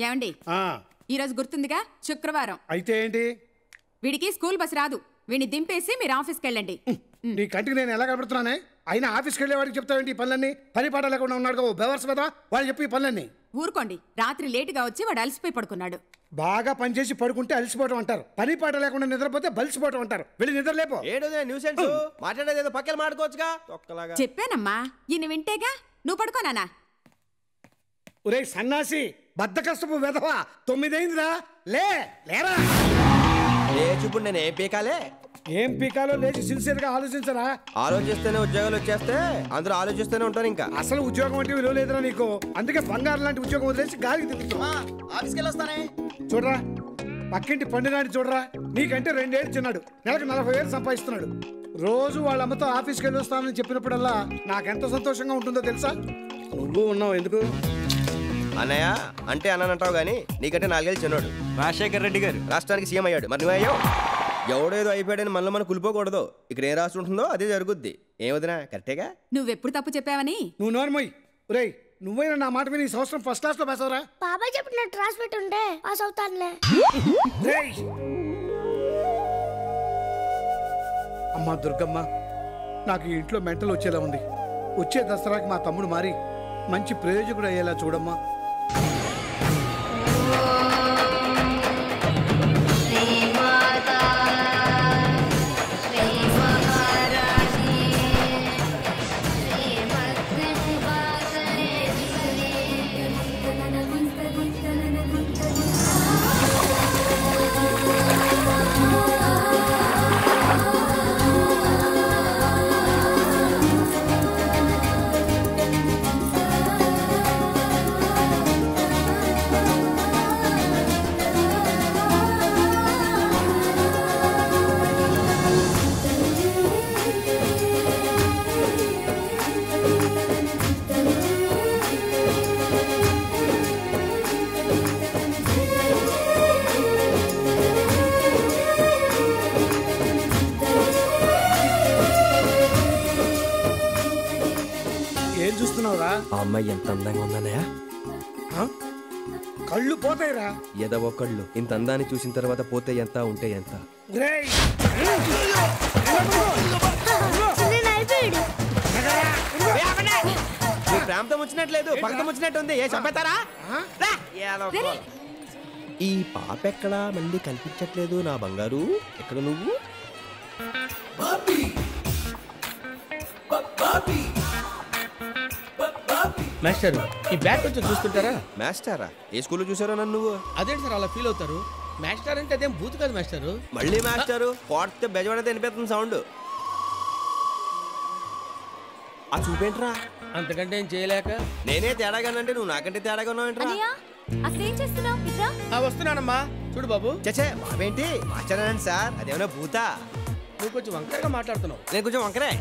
ఏమండి ఈరోజు గుర్తుందిగా శుక్రవారం అయితే ఏంటి? వీడికి స్కూల్ బస్ రాదు. వీడిని దింపేసి మీరు ఆఫీస్కి వెళ్ళండి. నీ కంటికి నేను ఎలా కనబడుతున్నానే? అయినా ఆఫీస్కి వెళ్ళే వాడికి చెప్తావేంటి ఈ పనులన్నీ? పని పాట లేకుండా ఉన్నాడు బెవర్స్ కదా వాడు చెప్పి ఈ పనులన్నీ. ఊరుకోండి, రాత్రి లేటుగా వచ్చి వాడు అలసిపోయి పడుకున్నాడు. బాగా పనిచేసి పడుకుంటే అలసిపోవటం అంటారు, పని పాట లేకుండా నిద్రపోతే బలిసిపోవటం అంటారు. వెళ్ళి నిద్రలేపో. మాట్లాడేది పక్కన మాట్లాడుకోవచ్చుగా. చెప్పానమ్మా, ఈయన వింటేగా. నువ్వు పడుకోనానా? ఒరే సన్నాసి బద్దకస్తపు వెధవా, 9 అయిందిరా. లేరా ఇప్పుడు నేను ఏం పీకాలే? ఏం పీకాలో లేచి సిన్సియర్ గా ఆలోచించరా? ఆలోచిస్తేనే ఉద్యోగాలు వచ్చేస్తే అందరూ ఆలోచిస్తూనే ఉంటారు. ఇంకా అసలు ఉద్యోగం అంటే విలువ లేదురా నీకు. అందుకే బంగారం లాంటి ఉద్యోగం వదిలేసి గాలికి తిరుగుతున్నా. ఆఫీస్కి వెళ్ళొస్తానే. చూడరా పక్కింటి పండుగాని చూడరా, నీకంటే 2 ఏళ్ళు చిన్నాడు, నెలకు 40,000 సంపాదిస్తున్నాడు. రోజు వాళ్ళ అమ్మతో ఆఫీస్కి వెళ్ళి వస్తానని చెప్పినప్పుడల్లా నాకెంత సంతోషంగా ఉంటుందో తెలుసా? నువ్వు ఉన్నావు ఎందుకు అన్నయ్య అంటే అన్నానంటావు గానీ నీకంటే 4 ఏళ్ళు చిన్నాడు. రాజశేఖర్ రెడ్డి గారు రాష్ట్రానికి సీఎం అయ్యాడు. మరి నువ్వయ్యావు. ఎవడేదో అయిపోయాడని మనం కులిపోకూడదు. ఇక్కడ ఏం రాసి ఉంటుందో అదే జరుగుద్ది. ఏమవుతున్నా కరెక్టేగా? నువ్వెప్పుడు తప్పు చెప్పావని. నువ్వు నోర్మోయ్. ఒరేయ్ నువ్వైనా నా మాట విని ఈ సంవత్సరం ఫస్ట్ క్లాస్ లో పాస్ అవరా? బాబాయ్ చెప్పినట్టు రాసి పెట్టుంటే పాస్ అవుతానులే. అమ్మా దుర్గమ్మ, నాకు ఈ ఇంట్లో మెంటల్ వచ్చేలా ఉంది. వచ్చే దసరాకి మా తమ్ముడు మారి మంచి ప్రయోజకుడు అయ్యేలా చూడమ్మా. ఆ అమ్మాయి ఎంత అందంగా ఉందన్నయ్య. కళ్ళు పోతాయిరా. ఎదవ కళ్ళు. ఇంత అందాన్ని చూసిన తర్వాత పోతే ఎంత ఉంటే ఎంత. ప్రేమతో వచ్చినట్లేదు, పక్కన వచ్చినట్టు ఉంది. ఏ చంపేతారా? ఈ పాప ఎక్కడా మళ్ళీ కనిపించట్లేదు. నా బంగారు ఎక్కడ నువ్వు? మాస్టర్ ఈ బ్యాట్ కొంచెం చూస్తుంటారా? మాస్టరా? ఏ స్కూల్లో చూసారా నన్ను? నువ్వు అదేంటి సార్ అలా ఫీల్ అవుతారు? మాస్టర్ అంటే అదేం బూత్ కాదు మాస్టర్. మళ్ళీ మాస్టరు కొడితే బెజవాడైతే వినిపిస్తుంది సౌండ్. ఆ చూపేంట్రా? అంతకంటే ఏం చేయలేక నేనే తేడాగానంటే నువ్వు నాకంటే తేడాగా ఉన్నావేంట్రా? వస్తున్నానమ్మా. చూడు బాబు. చచ్చే బాబేంటి మాస్టరేనండి సార్, అదేమన్నా భూతా? నువ్వు కొంచెం వంకరగా మాట్లాడుతున్నావు. నేను కొంచెం వంకరే.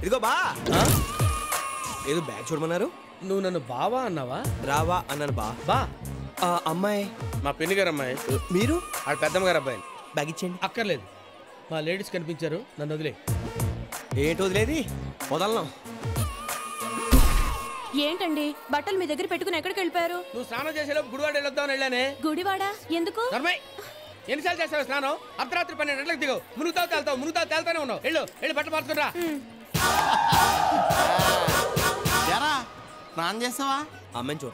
ఇదిగో బా. ఏదో బ్యాగ్ చూడమన్నారు. నువ్వు నన్ను బావా అన్నావా? రావా అన్నాను. బా అమ్మాయి మా పిన్ని గారు అమ్మాయి. మీరు? ఆడ పెద్దమ్మ గారు అబ్బాయి. బ్యాగ్ ఇచ్చేయండి. అక్కర్లేదు, మా లేడీస్ కనిపించారు, నన్ను వదిలే. ఏంటి వదిలేది? వదలను. ఏంటండి బట్టలు మీ దగ్గర పెట్టుకుని ఎక్కడికి వెళ్ళిపోయారు? నువ్వు స్నానం చేసేలోపు గుడివాడ వెళ్ళొద్దామని వెళ్ళానే. గుడివాడ ఎందుకు? ఎన్నిసార్లు చేస్తావు స్నానం? అర్ధరాత్రి 12 గంటలకు దిగవు. మునుగుతావు తేల్తానే ఉన్నావు. వెళ్ళి బట్టలు మార్చుకురా. స్నానం చేస్తావా? అమ్మాయిని చూడ.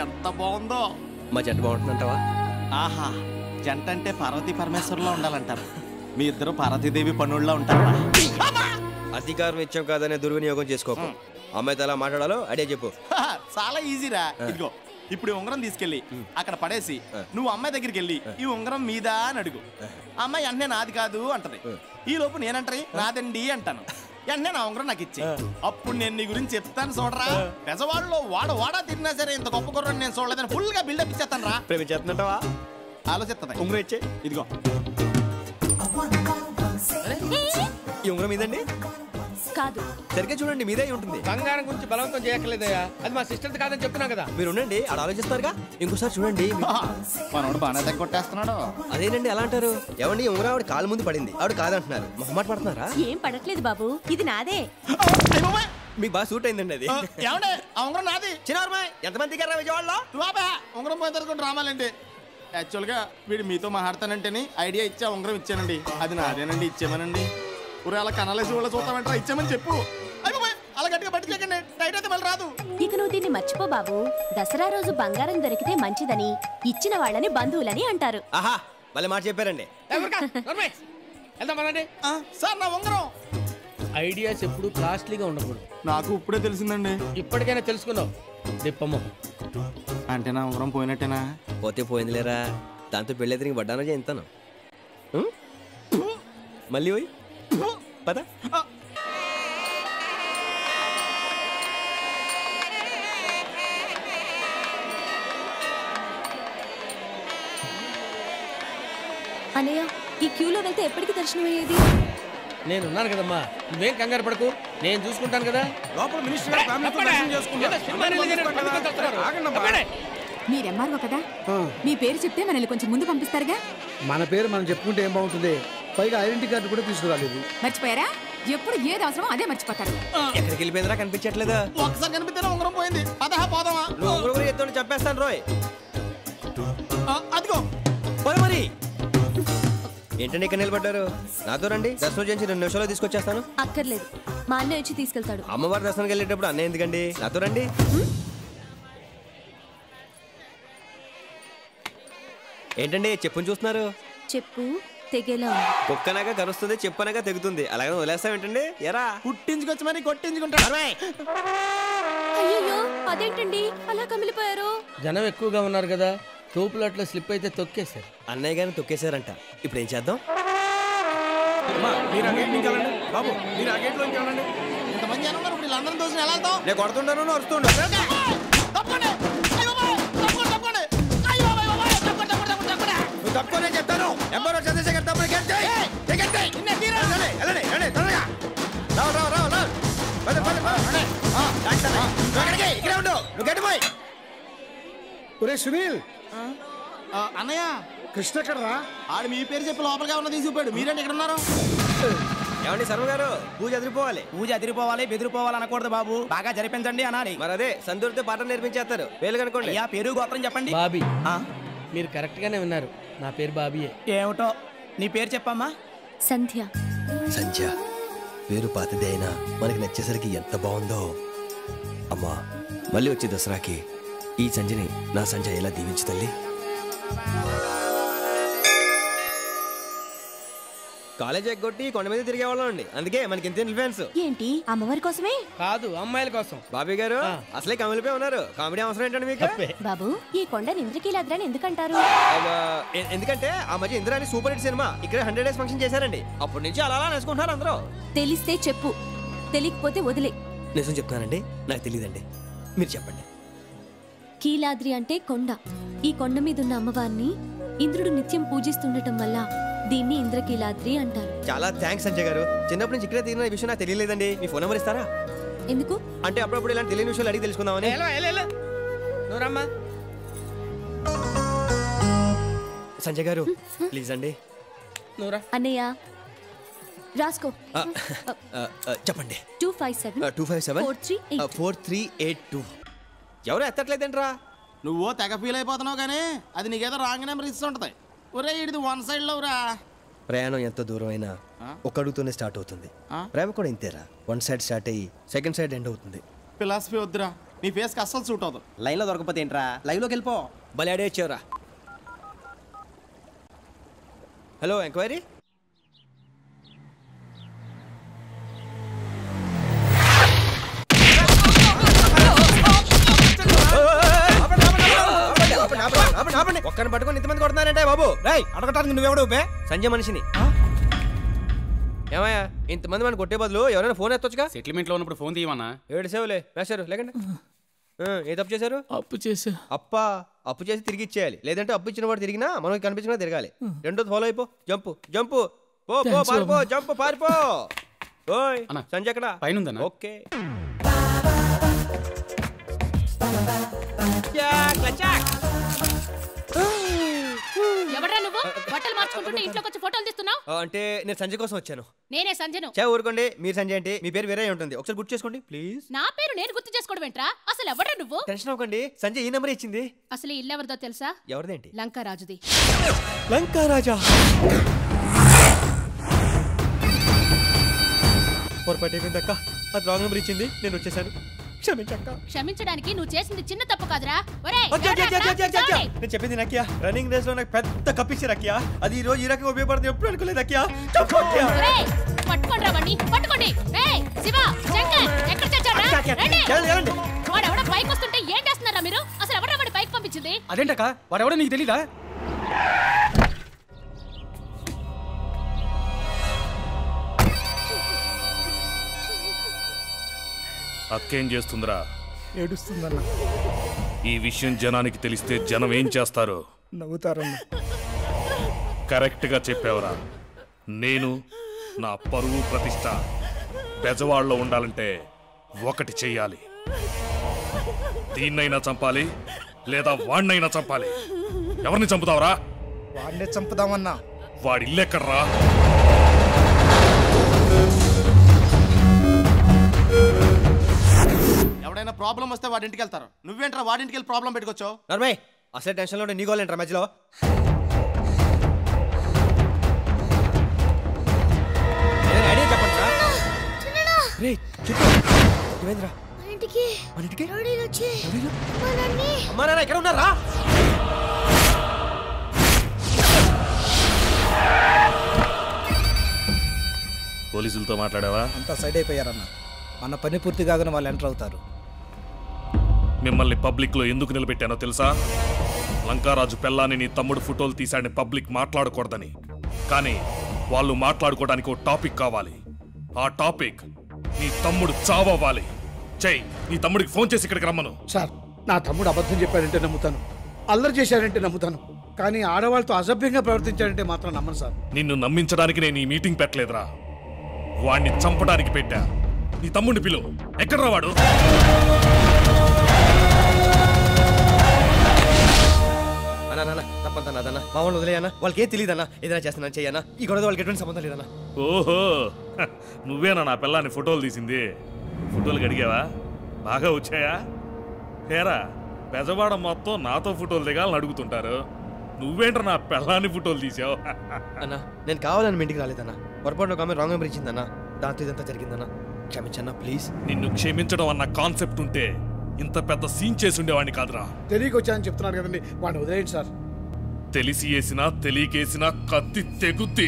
ఎంత బాగుందో. మా జంట బాగుంటుందంటావా? ఆహా, జంట అంటే పార్వతీ పరమేశ్వరులో ఉండాలంటారు. మీ ఇద్దరు పార్వతీదేవి పనుల్లో ఉంటారా? అధికారం ఇచ్చాం కాదనే దుర్వినియోగం చేసుకోకు. అమ్మాయితో ఎలా మాట్లాడాలో అడే చెప్పు. చాలా ఈజీరా. ఇదిగో ఇప్పుడు ఉంగరం తీసుకెళ్ళి అక్కడ పడేసి నువ్వు అమ్మాయి దగ్గరికి వెళ్ళి ఈ ఉంగరం మీద అని అడుగు. అమ్మాయి అన్నే నాది కాదు అంటది. ఈ లోపు నేనంటే నాదండి అంటాను. వెంటనే నా ఉంగరం నాకు ఇచ్చి అప్పుడు నేను నీ గురించి చెప్తాను చూడరా. పెజవాడలో వాడా తిరిగినా సరే ఇంత గొప్ప గుర్రం నేను చూడలేదని ఫుల్ గా బిల్డప్ ఇచ్చేస్తాను రా. ప్రేమించేస్తున్నట్టవా? ఆలోచిస్తా. ఉంగరం ఇచ్చే. ఇదిగో ఈ ఉంగరం మీదండి కాదు. సరిగ్గా చూడండి, మీదే ఉంటుంది. బంగారం గురించి బలవంతం చేయక్కర్లేదయ్యా, అది మా సిస్టర్ కాదని చెప్తున్నాం కదా. మీరు ఉండండి, ఆడ ఆలోచిస్తారుగా. ఇంకోసారి చూడండి. మనోడు బాగా కొట్టేస్తున్నాడు. అదేనండి ఎలా అంటారు? ఏమండి ఉంగరం ఆవిడ కాలు ముందు పడింది, ఆవిడ కాదంటున్నారు. మొహమాట పడుతున్నారా? ఏం పడట్లేదు బాబు, ఇది నాదే. మీకు బాగా సూట్ అయిందండి అది. ఏమంటే ఆ ఉంగరం నాది. చిన్నమ్మాయి ఎంతమంది గారు విజయవాడలో బాబా ఉంగరం పోయిన తర్వాత రామాలండి. యాక్చువల్గా వీడు మీతో మాట్లాడతానంటేని ఐడియా ఇచ్చా ఉంగరం ఇచ్చానండి. అది నాదేనండి, ఇచ్చామనండి. ఊరు అలా కనాలేసి వాళ్ళు చూస్తామంటారా, ఇచ్చామని చెప్పు. అయిపోయి అలా గట్టిగా పట్టించకండి, టైట్ అయితే మళ్ళీ రాదు. ఇక నువ్వు దీన్ని మర్చిపో బాబు. దసరా రోజు బంగారం దొరికితే మంచిదని, ఇచ్చిన వాళ్ళని బంధువులని అంటారు. ఆహా మళ్ళీ మాట చెప్పారండి. వెళ్దామనండి. సార్ నా ఉంగరం. ఐడియాస్ ఎప్పుడు కాస్ట్లీగా ఉండకూడదు. నాకు ఇప్పుడే తెలిసిందండి. ఇప్పటికైనా తెలుసుకున్నావు దిప్పమ్మ. అంటే నా ఉంగరం పోయినట్టేనా? పోతే పోయిందిలేరా, దాంతో పెళ్ళి తిరిగి పడ్డానో చేస్తాను. మళ్ళీ పోయి పద. అనయ్య, ఈ క్యూలో వెళ్తే ఎప్పటికి దర్శనం అయ్యేది? నేనున్నాను కదమ్మా, నువ్వేం కంగారు పడకు, నేను చూసుకుంటాను కదా. లోపల మినిస్టర్ గారు ఫ్యామిలీతో దర్శనం చేసుకుంటారు. మీరు ఎంఆర్ఓ కదా, మీ పేరు చెప్తే మనల్ని కొంచెం ముందు పంపిస్తారుగా. మన పేరు మనం చెప్పుకుంటే ఏం బాగుంటుంది? పైగా ఐడెంటిటీ కార్డు కూడా తీసుకురాలేదు. మర్చిపోయారా? ఎప్పుడు ఏది అవసరమో అదే మర్చిపోతారు. ఎక్కడికి వెళ్ళిపోయిందిరా, కనిపించట్లేదా? ఒకసారి కనిపిస్తేనే ఉంగరం పోయింది. పదహా పోదామా? నువ్వు ఉంగరం ఎత్తుని చెప్పేస్తాను రోయ్. అదిగో పోయి మరి. ఏంటండి ఇక్కడ నిలబడ్డారు? నాతో రండి, దర్శనం చేసి 2 నిమిషాల్లో తీసుకొచ్చేస్తాను. అక్కర్లేదు, మా అన్నయ్య వచ్చి తీసుకెళ్తాడు. అమ్మవారి దర్శనానికి వెళ్ళేటప్పుడు అన్న ఎందుకండి? నాతో రండి. ఏంటండి చెప్పుని చూస్తున్నారు? చెప్పు తెగేలా ఉంది. కుక్కనగా కరుస్తుంది, చెప్పనగా తెగుతుంది. అలాగే వదిలేస్తామేంటండి? ఎరా పుట్టించుకొచ్చి మరి కొట్టించుకుంటారు. అయ్యో, అదేంటండి అలా కమిలిపోయారు? జనం ఎక్కువగా ఉన్నారు కదా, తోపులాట్లో స్లిప్ అయితే తొక్కేశారు. అన్నయ్య గారిని తొక్కేశారంట. ఇప్పుడు ఏం చేద్దాం? మీరు ఆ గేట్ నుంచి వెళ్ళండి బాబు, మీరు ఆ గేట్ లోకి వెళ్ళండి. ఇంతమంది జనం ఉన్నారు, ఇప్పుడు వీళ్ళందరం చూసి ఎలా వెళ్తాం? నేను కొడుతుంటాను, అరుస్తుండు. తప్పండి. అయ్యో బాబోయ్, తప్పండి, తప్పండి. అయ్యో బాబోయ్, తప్పండి, తప్పండి, తప్పండి, తప్పండి. నువ్వు తప్పునే చెప్తాను. ఎంబరో చంద్రశేఖర్ తప్పుని గెట్ చేయి. టికెట్ చేయి. వెళ్ళండి, వెళ్ళండి, వెళ్ళండి, త్వరగా. రావు, రావు, రావు, రావు. పద, పద, పద. థాంక్స్ అన్న. నువ్వు ఎక్కడికి? ఇక్కడే ఉండు. నువ్వు గెట్ పోయి. ఒరే సునీల్, అన్నయ్య కృష్ణ ఎక్కడరా? ఆడు మీ పేరు చెప్పి లోపలిగా ఉన్న తీసుకుపోయాడు. మీరేంటి ఇక్కడ ఉన్నారు? ఏమండి శర్మ గారు, పూజ అదిరిపోవాలి. పూజ అదిరిపోవాలి, బెదిరిపోవాలి అనకూడదు బాబు. బాగా జరిపించండి అనాలి. మరి అదే సందూరితో పాఠం నేర్పించేస్తారు. పేర్లు కనుకోండి. అయ్యా పేరు గోత్రం చెప్పండి. బాబీ. మీరు కరెక్ట్ గానే విన్నారు, నా పేరు బాబీయే. ఏమిటో నీ పేరు చెప్పమ్మా. సంధ్య. సంధ్య పేరు పాతదే అయినా మనకి నచ్చేసరికి ఎంత బాగుందో. అమ్మా మళ్ళీ వచ్చే దసరాకి ఈ సంధ్యని నా సంధ్య ఎలా దీవించు తల్లి. కాలేజ్ ఎగ్గొట్టి కొండ మీద తిరిగేవాళ్ళం అండి, అందుకే మనకి ఇంత ఇన్ఫ్లుయెన్స్. ఏంటి అమ్మవారి కోసమే? కాదు, అమ్మాయిల కోసం. బాబీ గారు అసలే కమిలిపోయి ఉన్నారు. కామెడీ అవసరం ఏంటండి మీకు? బాబు, ఈ కొండని ఇంద్రకీలాద్రని ఎందుకంటారు? ఎందుకంటే ఆ మధ్య ఇంద్రాని సూపర్ హిట్ సినిమా ఇక్కడ 100 days ఫంక్షన్ చేశారండి. అప్పటి నుంచి అలా అలా నేర్చుకుంటున్నారు అందరూ. తెలిస్తే చెప్పు, తెలియకపోతే వదిలే. నిజం చెప్తానండి, నాకు తెలియదండి, మీరు చెప్పండి. కీలాద్రి అంటే కొండ. ఈ కొండ మీద ఉన్న అమ్మవారిని ఇంద్రుడు నిత్యం పూజిస్తుండటం వల్ల దీన్ని ఇంద్రకీలాద్రి అంటారు. చాలా థ్యాంక్స్ సంజయ్ గారు. చిన్నప్పటి నుంచి ఇక్కడే తిరిగిన విషయం నాకు తెలియలేదండి. మీ ఫోన్ నెంబర్ ఇస్తారా? ఎందుకు? అంటే అప్పుడప్పుడు ఇలాంటి తెలియని విషయాలు అడిగి తెలుసుకుందామని. నువ్వు రమ్మా. సంజయ్ గారు ప్లీజ్ అండి. నువ్వురా. అన్నయ్య రాసుకో. చెప్పండి. 257 257 4382. ఎవరు ఎత్తట్లేదంట్రా? నువ్వు తెగ ఫీల్ అయిపోతున్నావు కానీ అది నీకేదో రాంగ్ నెంబర్ ఇస్తూ ఉంటుంది. ఒరే ఇది 1 side లో రా. ప్రయాణం ఎంత దూరం అయినా ఒక అడుగుతోనే స్టార్ట్ అవుతుంది. ప్రేమ కూడా ఇంతేరా, 1 side స్టార్ట్ అయ్యి 2nd side ఎండ్ అవుతుంది. ఫిలాసఫీ వద్దురా, నీ ఫేస్కి అస్సలు సూట్ అవుతుంది. లైన్ లో దొరకపోతే ఏంట్రా, లైవ్ లోకి వెళ్ళిపో. భలే అడే వచ్చావురా. Hello enquiry. ఒక్కరిని పట్టుకొని ఇంతమంది కొడుతున్నారంటే బాబు. అడగటానికి నువ్వెవడు సంజయ్ మనిషిని. ఏమయ్యా ఇంతమంది మనం కొట్టే బదులు ఎవరైనా ఫోన్ ఎత్తొచ్చుగా. సెటిల్మెంట్ లో ఉన్నప్పుడు ఫోన్ తీయమన్నా. 7 సేవలే వేశారు లేకండి. ఏ తప్పు చేశారు? అప్పు చేసా. అప్పు చేసి తిరిగి ఇచ్చేయాలి, లేదంటే అప్పు ఇచ్చిన వాడు తిరిగినా మనకి కనిపించినా తిరగాలి. రెండోది ఫాలో అయిపో. జంపు జంపు పో పో పారిపో, జంపు పారిపో. ఓయ్ సంజయ్ ఎక్కడ? పైన. ఓకే. ఎవడ్రా నువ్వు? బట్టలు మార్చుకుంటుంటే ఇంట్లోకి వచ్చి ఫోటోలు తీస్తున్నావు? అంటే నేను సంజయ్ కోసం వచ్చాను. నేనే సంజయను. ఊరుకోండి, మీరు సంజయ్ అంటే మీ పేరు వేరే ఉంటుంది. ఒకసారి గుర్తు చేసుకోండి ప్లీజ్. నా పేరు నేను గుర్తు చేసుకోవడం ఏంట్రా? అసలు ఎవడ్రా నువ్వు? టెన్షన్ అవ్వకండి, సంజయ్ ఈ నెంబర్ ఇచ్చింది. అసలు ఈ ఇల్లు ఎవరిదో తెలుసా? ఎవరిదేంటి? లంకారాజుది. లంకారాజా? పొరపాటు అయిపోయింది అక్క, అది రాంగ్ నెంబర్ ఇచ్చింది, నేను వచ్చేసాను. క్షమించక్క. క్షమించడానికి నువ్వు చేసింది చిన్న తప్పు కాదురా. ఒరేయ్, నేను చెప్పింది నక్కియా, రన్నింగ్ రేస్ లో నాకు పెద్ద కప్పిచ్చారు అక్కియా, అది ఈ రోజు ఈ రకంగా ఉపయోగపడుతుంది ఎప్పుడు అనుకోలేదు అక్కియా. పట్టుకోండి రావండి, పట్టుకోండి. ఏయ్ శివ, శంకర్, ఎక్కడ చచ్చారా? రండి. వాడు ఎవడో పైకి వస్తుంటే ఏం చేస్తున్నారా మీరు? అసలు ఎవడో వాడి పైకి పంపించింది? అదేంటక్క, వాడు ఎవడో నీకు తెలీదా? అక్కేం చేస్తుందిరా? ఏడుస్తుందన్న. ఈ విషయం జనానికి తెలిస్తే జనం ఏం చేస్తారు? నవ్వుతారన్న. కరెక్ట్ గా చెప్పావురా. నేను నా పరువు ప్రతిష్ట బెజవాడలో ఉండాలంటే ఒకటి చెయ్యాలి. దీన్నైనా చంపాలి లేదా వాణ్ణైనా చంపాలి. ఎవరిని చంపుతావురా? వాడినే చంపుదామన్నా. వాడి ఇల్లెక్కడ్రా? ఎవడైనా ప్రాబ్లం వస్తే వాడింటికి వెళ్తారు. నువ్వేంట్రా వాడింటికి వెళ్ళి ప్రాబ్లం పెట్టుకోవచ్చావు? నర్మయ్, అసలే టెన్షన్ లో నీ గోలేంట్రా మధ్యలో? ఐడియా చెప్పండి రా. రే చెప్పు, ఏమైందిరా? అమ్మా నాన్న ఎక్కడ ఉన్నారా? పోలీసులతో మాట్లాడావా? అంతా సైడ్ అయిపోయారన్న. మన పని పూర్తి కాగానే వాళ్ళు ఎంటర్ అవుతారు. మిమ్మల్ని పబ్లిక్ లో ఎందుకు నిలబెట్టానో తెలుసా? లంకారాజు పెళ్ళాన్ని నీ తమ్ముడు ఫోటోలు తీశాడని పబ్లిక్ మాట్లాడకూడదని. కానీ వాళ్ళు మాట్లాడుకోవడానికి ఒక టాపిక్ కావాలి. ఆ టాపిక్ నీ తమ్ముడు చావాలి. చెయ్, నీ తమ్ముడికి ఫోన్ చేసి ఇక్కడికి రమ్మను. సార్, నా తమ్ముడు అబద్ధం చెప్పాడంటే నమ్ముతాను, అల్లరి చేశాడంటే నమ్ముతాను, కానీ ఆడవాళ్ళతో అసభ్యంగా ప్రవర్తించాడంటే మాత్రం నమ్మను సార్. నిన్ను నమ్మించడానికి నేను ఈ మీటింగ్ పెట్టలేదురా, వాణ్ణి చంపడానికి పెట్టా. నీ తమ్ముడిని పిలువు. ఎక్కడ్రా వాడు? అన్న తప్పంతన్నా, మా వాళ్ళు వదిలేయన్నా, వాళ్ళకి ఏం తెలియదన్నా, ఏదైనా చేస్తున్నాను చెయ్యన్నా, ఈ గొడవ వాళ్ళకి ఎటువంటి సంబంధం లేదన్నా. ఓహో, నువ్వేనా నా పిల్లాన్ని ఫోటోలు తీసింది? ఫోటోలు అడిగావా? బాగా వచ్చాయా? హేరా, బెజవాడ మొత్తం నాతో ఫోటోలు దిగాలని అడుగుతుంటారు. నువ్వేంట్రా నా పిల్లాన్ని ఫోటోలు తీసావు? అన్నా, నేను కావాలని మీ ఇంటికి రాలేదన్నా, పొరపాటు ఒక ఆమె రాంగ్ నెంబర్ ఇచ్చిందన్నా, దాంతో ఇదంతా జరిగిందన్నా, క్షమించన్నా ప్లీజ్. నిన్ను క్షమించడం అన్న కాన్సెప్ట్ ఉంటే ఇంత పెద్ద సీన్ చేసి ఉండేవాడిని కాదురా. తెలియకొచ్చానని చెప్తున్నాడు కదండి, వాడిని వదిలేయండి సార్. తెలిసి వేసినా తెలియకేసినా కత్తి తెగుద్ది.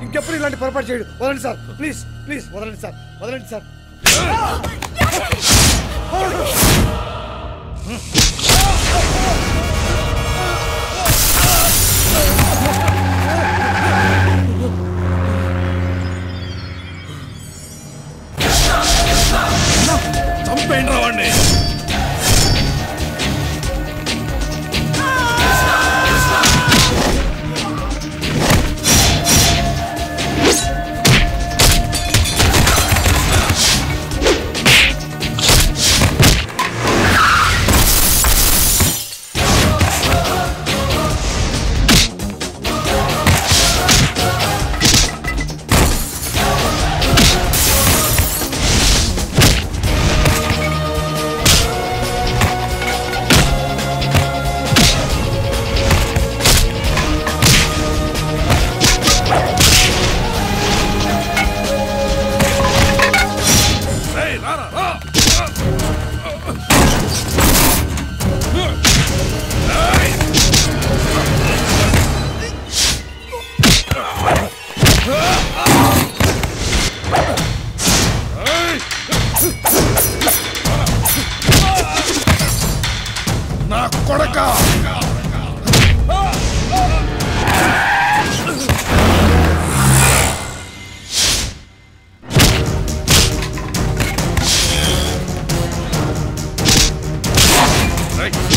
ఇంకెప్పుడు ఇలాంటి పొరపాటు చేయడు. వదలండి సార్, ప్లీజ్ ప్లీజ్ వదలండి సార్, వదలండి సార్. చంపేండ్రా వాడిని. నా కొడకా,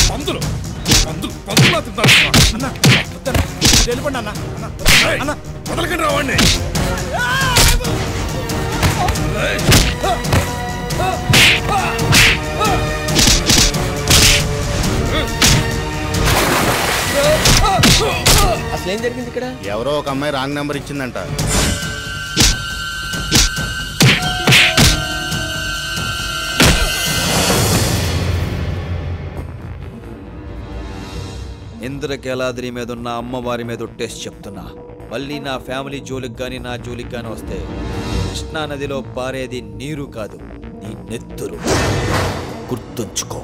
పందులు పందులు పందులా తింటారు. వెళ్ళిపోండి అన్న. అన్న వదలకండి రావండి. Oh! అసలు ఏం జరిగింది ఇక్కడ? ఎవరో ఒక అమ్మాయి రాంగ్ నెంబర్ ఇచ్చిందంట. ఇంద్రకీలాద్రి మీద ఉన్న అమ్మవారి మీద టెస్ట్ చెప్తున్నా. మళ్ళీ నా ఫ్యామిలీ జోలికి కానీ నా జోలికి కానీ వస్తే కృష్ణా నదిలో పారేది నీరు కాదు, నీ నెత్తురు. గుర్తుంచుకో.